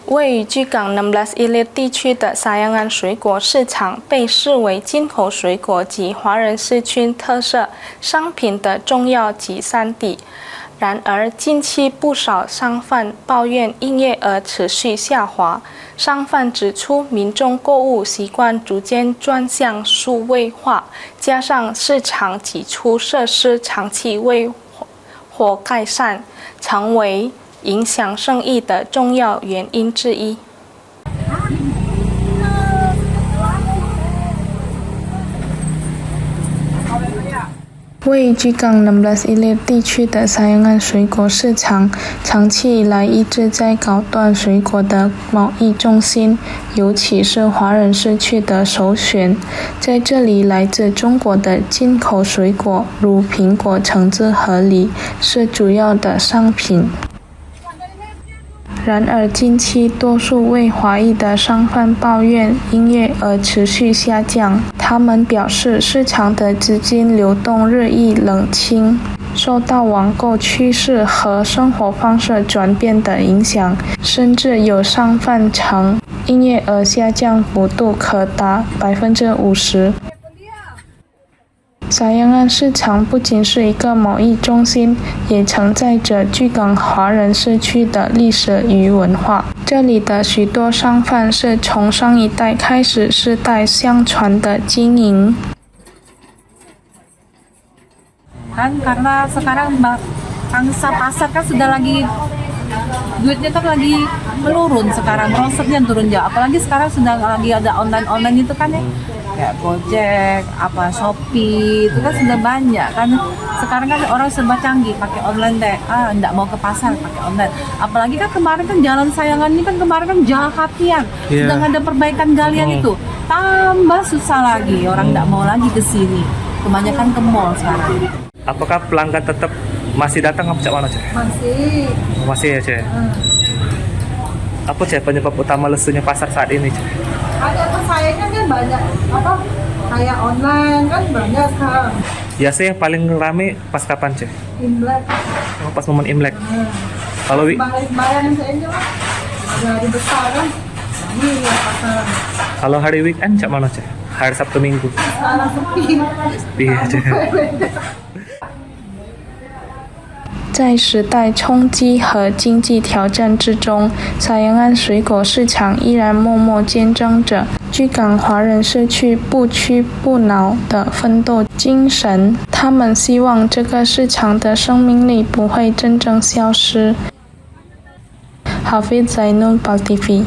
位于居港16一列地区的沙洋安水果市场被视为进口水果及华人社区特色商品的重要集散地。然而，近期不少商贩抱怨营业额持续下滑。商贩指出，民众购物习惯逐渐转向数位化，加上市场基础设施长期未获改善，成为影响生意的重要原因之一。位于居港16一列地区的沙洋安水果市场，长期以来一直在高端水果的贸易中心，尤其是华人社区的首选。在这里，来自中国的进口水果，如苹果、橙子和梨，是主要的商品。然而，近期多数为华裔的商贩抱怨营业额持续下降。他们表示，市场的资金流动日益冷清，受到网购趋势和生活方式转变的影响，甚至有商贩称营业额下降幅度可达50%。沙洋安市场不仅是一个贸易中心，也承载着居港华人社区的历史与文化。这里的许多商贩是从上一代开始世代相传的经营。Karena sekarang bangsa pasar kan sudah lagi duitnya kan lagi menurun sekarang, merosotnya turun jauh. Apalagi sekarang sudah lagi ada online itu kan ya, kayak Gojek, Shopee itu kan sudah banyak kan. Sekarang kan orang serba canggih, pakai online deh. Nggak mau ke pasar pakai online. Apalagi kan kemarin kan jalan Sayangan ini kan kemarin kan jalan hatian, sedang ada perbaikan galian itu, tambah susah lagi, orang nggak mau lagi ke sini. Kebanyakan ke mall sekarang. Apakah pelanggan tetap masih datang apa cak mana cak? Masih ya cak. Apa cak penyebab utama lesunya pasar saat ini cak? Ada persaingan kan banyak, kayak online kan banyak sekarang. Biasanya yang paling rame pas kapan cak? Imlek. Oh, pas momen Imlek. Kalau Bayang saja lah. Ada hari besar kan. Ini ya pasar. Kalau hari weekend cak mana cak? Hari Sabtu Minggu. Sekarang sepi. Iya cak. 在时代冲击和经济挑战之中，沙洋安水果市场依然默默见证着居港华人社区不屈不挠的奋斗精神。他们希望这个市场的生命力不会真正消失。Hafiz Zainul, PAL TV。